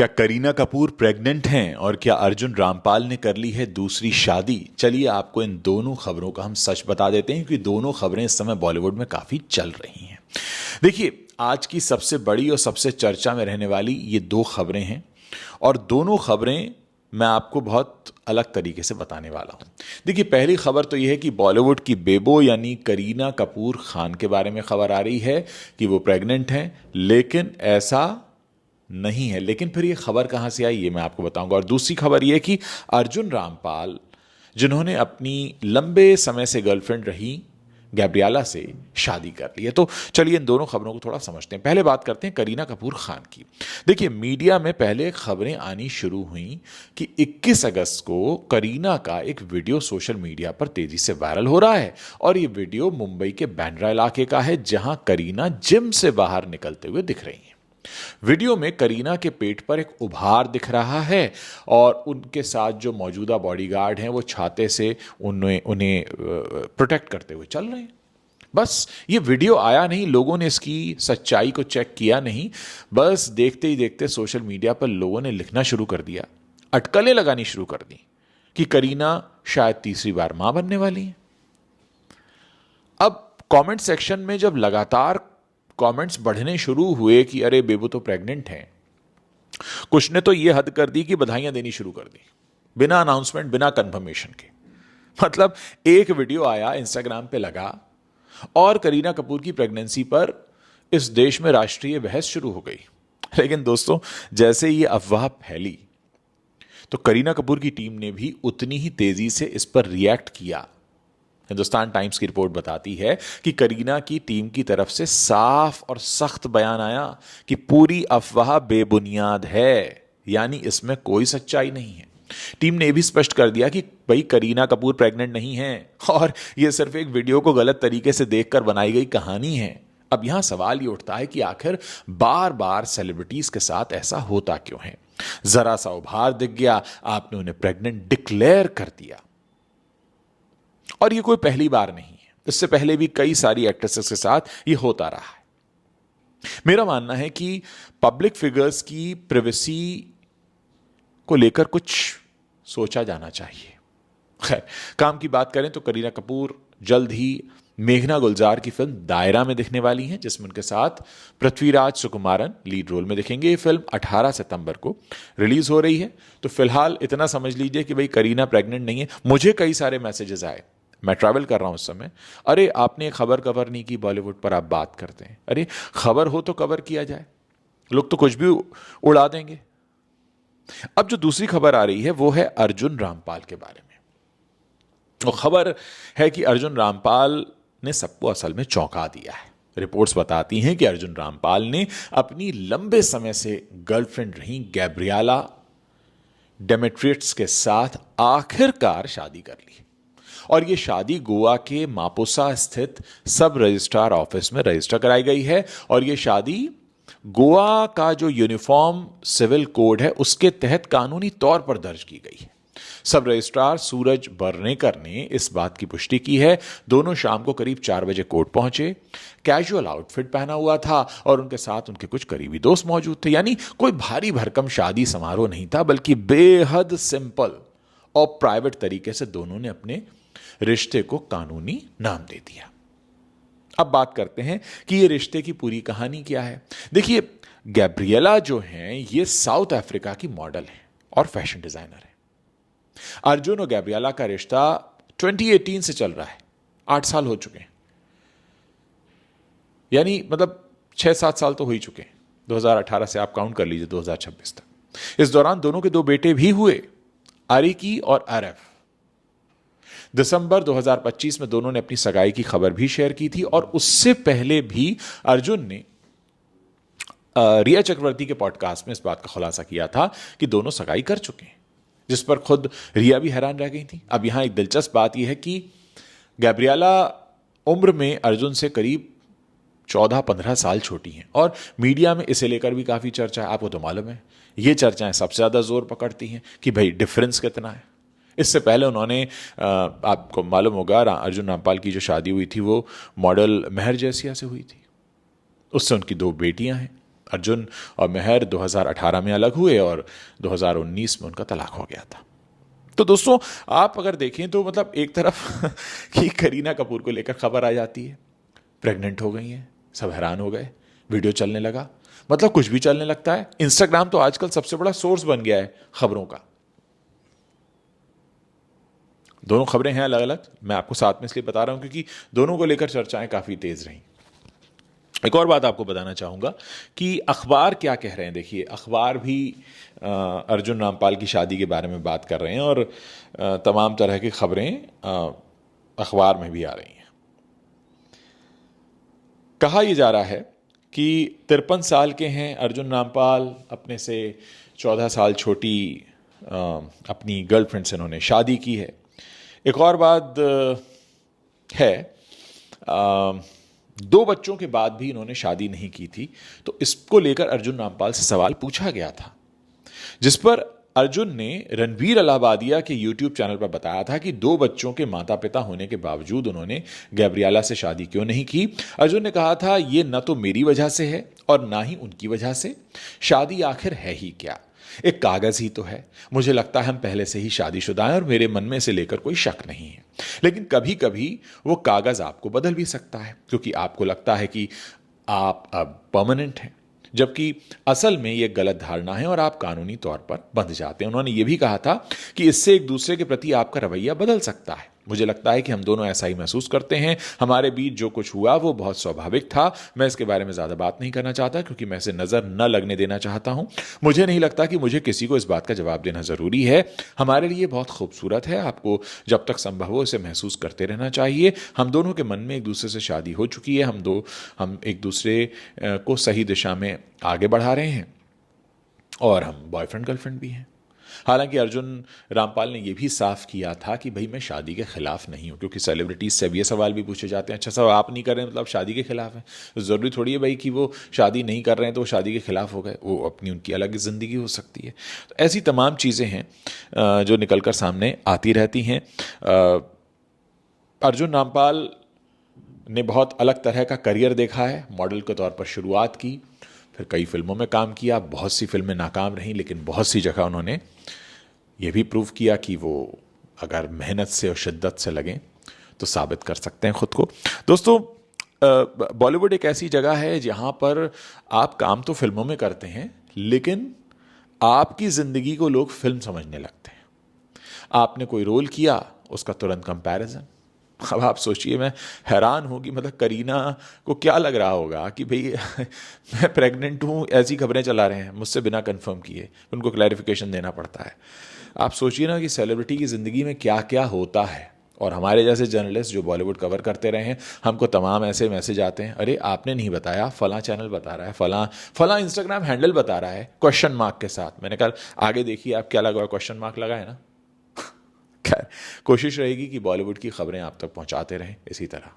क्या करीना कपूर प्रेग्नेंट हैं और क्या अर्जुन रामपाल ने कर ली है दूसरी शादी? चलिए आपको इन दोनों खबरों का हम सच बता देते हैं क्योंकि दोनों खबरें इस समय बॉलीवुड में काफी चल रही हैं। देखिए, आज की सबसे बड़ी और सबसे चर्चा में रहने वाली ये दो खबरें हैं और दोनों खबरें मैं आपको बहुत अलग तरीके से बताने वाला हूं। देखिए, पहली खबर तो यह है कि बॉलीवुड की बेबो यानी करीना कपूर खान के बारे में खबर आ रही है कि वो प्रेग्नेंट हैं, लेकिन ऐसा नहीं है। लेकिन फिर ये खबर कहां से आई ये मैं आपको बताऊंगा। और दूसरी खबर ये कि अर्जुन रामपाल, जिन्होंने अपनी लंबे समय से गर्लफ्रेंड रही गैब्रियाला से शादी कर ली है। तो चलिए इन दोनों खबरों को थोड़ा समझते हैं। पहले बात करते हैं करीना कपूर खान की। देखिए, मीडिया में पहले खबरें आनी शुरू हुई कि 21 अगस्त को करीना का एक वीडियो सोशल मीडिया पर तेजी से वायरल हो रहा है और ये वीडियो मुंबई के बांद्रा इलाके का है, जहां करीना जिम से बाहर निकलते हुए दिख रही हैं। वीडियो में करीना के पेट पर एक उभार दिख रहा है और उनके साथ जो मौजूदा बॉडीगार्ड हैं वो छाते से उन्हें प्रोटेक्ट करते हुए चल रहे हैं। बस ये वीडियो आया नहीं, लोगों ने इसकी सच्चाई को चेक किया नहीं, बस देखते ही देखते सोशल मीडिया पर लोगों ने लिखना शुरू कर दिया, अटकलें लगानी शुरू कर दी कि करीना शायद तीसरी बार मां बनने वाली है। अब कमेंट सेक्शन में जब लगातार कमेंट्स बढ़ने शुरू हुए कि अरे बेबू तो प्रेग्नेंट हैं, कुछ ने तो यह हद कर दी कि बधाइयां देनी शुरू कर दी बिना अनाउंसमेंट, बिना कंफर्मेशन के। मतलब एक वीडियो आया, इंस्टाग्राम पे लगा और करीना कपूर की प्रेगनेंसी पर इस देश में राष्ट्रीय बहस शुरू हो गई। लेकिन दोस्तों, जैसे ये अफवाह फैली तो करीना कपूर की टीम ने भी उतनी ही तेजी से इस पर रिएक्ट किया। हिंदुस्तान टाइम्स की रिपोर्ट बताती है कि करीना की टीम की तरफ से साफ और सख्त बयान आया कि पूरी अफवाह बेबुनियाद है, यानी इसमें कोई सच्चाई नहीं है। टीम ने भी स्पष्ट कर दिया कि भाई करीना कपूर प्रेग्नेंट नहीं है और यह सिर्फ एक वीडियो को गलत तरीके से देखकर बनाई गई कहानी है। अब यहां सवाल ये उठता है कि आखिर बार बार सेलिब्रिटीज के साथ ऐसा होता क्यों है? जरा सा उभार दिख गया, आपने उन्हें प्रेग्नेंट डिक्लेयर कर दिया। और ये कोई पहली बार नहीं है, इससे पहले भी कई सारी एक्ट्रेसेस के साथ ये होता रहा है। मेरा मानना है कि पब्लिक फिगर्स की प्राइवेसी को लेकर कुछ सोचा जाना चाहिए। खैर, काम की बात करें तो करीना कपूर जल्द ही मेघना गुलजार की फिल्म दायरा में दिखने वाली हैं, जिसमें उनके साथ पृथ्वीराज सुकुमारन लीड रोल में दिखेंगे। ये फिल्म 18 सितंबर को रिलीज हो रही है। तो फिलहाल इतना समझ लीजिए कि भाई करीना प्रेग्नेंट नहीं है। मुझे कई सारे मैसेजेस आए, मैं ट्रैवल कर रहा हूं उस समय, अरे आपने खबर कवर नहीं की बॉलीवुड पर, आप बात करते हैं। अरे खबर हो तो कवर किया जाए, लोग तो कुछ भी उड़ा देंगे। अब जो दूसरी खबर आ रही है वो है अर्जुन रामपाल के बारे में। वो खबर है कि अर्जुन रामपाल ने सबको असल में चौंका दिया है। रिपोर्ट्स बताती हैं कि अर्जुन रामपाल ने अपनी लंबे समय से गर्लफ्रेंड रही गैब्रियाला डेमेट्रियट्स के साथ आखिरकार शादी कर ली और यह शादी गोवा के मापुसा स्थित सब रजिस्ट्रार ऑफिस में रजिस्टर कराई गई है। और यह शादी गोवा का जो यूनिफॉर्म सिविल कोड है उसके तहत कानूनी तौर पर दर्ज की गई है। सब रजिस्ट्रार सूरज बरनेकर ने इस बात की पुष्टि की है। दोनों शाम को करीब 4 बजे कोर्ट पहुंचे। कैजुअल आउटफिट पहना हुआ था और उनके साथ उनके कुछ करीबी दोस्त मौजूद थे। यानी कोई भारी भरकम शादी समारोह नहीं था, बल्कि बेहद सिंपल और प्राइवेट तरीके से दोनों ने अपने रिश्ते को कानूनी नाम दे दिया। अब बात करते हैं कि ये रिश्ते की पूरी कहानी क्या है। देखिए, गैब्रिएला जो हैं ये साउथ अफ्रीका की मॉडल है और फैशन डिजाइनर है। अर्जुन और गैब्रिएला का रिश्ता 2018 से चल रहा है, 8 साल हो चुके हैं, यानी मतलब 6-7 साल तो हो ही चुके हैं। 2018 से आप काउंट कर लीजिए 2026 तक। इस दौरान दोनों के 2 बेटे भी हुए, आरिकी और आरएफ। दिसंबर 2025 में दोनों ने अपनी सगाई की खबर भी शेयर की थी और उससे पहले भी अर्जुन ने रिया चक्रवर्ती के पॉडकास्ट में इस बात का खुलासा किया था कि दोनों सगाई कर चुके हैं, जिस पर खुद रिया भी हैरान रह गई थी। अब यहां एक दिलचस्प बात यह है कि गैब्रिएला उम्र में अर्जुन से करीब 14-15 साल छोटी हैं और मीडिया में इसे लेकर भी काफी चर्चा है। आपको तो मालूम है, ये चर्चाएं सबसे ज्यादा जोर पकड़ती हैं कि भाई डिफरेंस कितना है। इससे पहले उन्होंने, आपको मालूम होगा, अर्जुन रामपाल की जो शादी हुई थी वो मॉडल महर जैसिया से हुई थी। उससे उनकी 2 बेटियां हैं। अर्जुन और मेहर 2018 में अलग हुए और 2019 में उनका तलाक हो गया था। तो दोस्तों, आप अगर देखें तो मतलब एक तरफ कि करीना कपूर को लेकर खबर आ जाती है, प्रेग्नेंट हो गई हैं, सब हैरान हो गए, वीडियो चलने लगा, मतलब कुछ भी चलने लगता है। इंस्टाग्राम तो आजकल सबसे बड़ा सोर्स बन गया है खबरों का। दोनों खबरें हैं अलग अलग, मैं आपको साथ में इसलिए बता रहा हूं क्योंकि दोनों को लेकर चर्चाएं काफी तेज रहीं। एक और बात आपको बताना चाहूँगा कि अखबार क्या कह रहे हैं। देखिए, अखबार भी अर्जुन रामपाल की शादी के बारे में बात कर रहे हैं और तमाम तरह की खबरें अखबार में भी आ रही हैं। कहा यह जा रहा है कि 53 साल के हैं अर्जुन रामपाल, अपने से 14 साल छोटी अपनी गर्लफ्रेंड से उन्होंने शादी की है। एक और बात है, 2 बच्चों के बाद भी इन्होंने शादी नहीं की थी, तो इसको लेकर अर्जुन रामपाल से सवाल पूछा गया था, जिस पर अर्जुन ने रणवीर अलाहाबादिया के YouTube चैनल पर बताया था कि 2 बच्चों के माता पिता होने के बावजूद उन्होंने गैब्रिएला से शादी क्यों नहीं की। अर्जुन ने कहा था, ये न तो मेरी वजह से है और ना ही उनकी वजह से, शादी आखिर है ही क्या, एक कागज ही तो है। मुझे लगता है हम पहले से ही शादीशुदा हैं और मेरे मन में इसे लेकर कोई शक नहीं है, लेकिन कभी कभी वो कागज आपको बदल भी सकता है, क्योंकि आपको लगता है कि आप अब परमानेंट हैं, जबकि असल में यह गलत धारणा है और आप कानूनी तौर पर बंध जाते हैं। उन्होंने ये भी कहा था कि इससे एक दूसरे के प्रति आपका रवैया बदल सकता है। मुझे लगता है कि हम दोनों ऐसा ही महसूस करते हैं। हमारे बीच जो कुछ हुआ वो बहुत स्वाभाविक था। मैं इसके बारे में ज़्यादा बात नहीं करना चाहता क्योंकि मैं इसे नज़र न लगने देना चाहता हूं। मुझे नहीं लगता कि मुझे किसी को इस बात का जवाब देना ज़रूरी है। हमारे लिए बहुत खूबसूरत है, आपको जब तक संभव हो इसे महसूस करते रहना चाहिए। हम दोनों के मन में एक दूसरे से शादी हो चुकी है, हम एक दूसरे को सही दिशा में आगे बढ़ा रहे हैं और हम बॉयफ्रेंड गर्लफ्रेंड भी हैं। हालांकि अर्जुन रामपाल ने यह भी साफ किया था कि भाई मैं शादी के खिलाफ नहीं हूं, क्योंकि सेलिब्रिटीज से अब ये सवाल भी पूछे जाते हैं, अच्छा साहब आप नहीं कर रहे हैं मतलब शादी के खिलाफ है। तो ज़रूरी थोड़ी है भाई कि वो शादी नहीं कर रहे हैं तो वो शादी के खिलाफ हो गए, वो अपनी उनकी अलग ज़िंदगी हो सकती है। तो ऐसी तमाम चीज़ें हैं जो निकल कर सामने आती रहती हैं। अर्जुन रामपाल ने बहुत अलग तरह का करियर देखा है। मॉडल के तौर पर शुरुआत की, फिर कई फिल्मों में काम किया, बहुत सी फिल्में नाकाम रहीं, लेकिन बहुत सी जगह उन्होंने ये भी प्रूव किया कि वो अगर मेहनत से और शिद्दत से लगें तो साबित कर सकते हैं खुद को। दोस्तों, बॉलीवुड एक ऐसी जगह है जहाँ पर आप काम तो फिल्मों में करते हैं, लेकिन आपकी ज़िंदगी को लोग फिल्म समझने लगते हैं। आपने कोई रोल किया, उसका तुरंत कंपैरिजन। अब आप सोचिए, मैं हैरान हूँ कि मतलब करीना को क्या लग रहा होगा कि भाई मैं प्रेग्नेंट हूँ, ऐसी खबरें चला रहे हैं मुझसे बिना कंफर्म किए, उनको क्लैरिफिकेशन देना पड़ता है। आप सोचिए ना कि सेलिब्रिटी की ज़िंदगी में क्या क्या होता है, और हमारे जैसे जर्नलिस्ट जो बॉलीवुड कवर करते रहे हैं, हमको तमाम ऐसे मैसेज आते हैं, अरे आपने नहीं बताया, फलां चैनल बता रहा है, फलां इंस्टाग्राम हैंडल बता रहा है क्वेश्चन मार्क के साथ। मैंने कहा आगे देखिए आप क्या लगा, क्वेश्चन मार्क लगा है ना। खैर, कोशिश रहेगी कि बॉलीवुड की खबरें आप तक पहुंचाते रहें इसी तरह।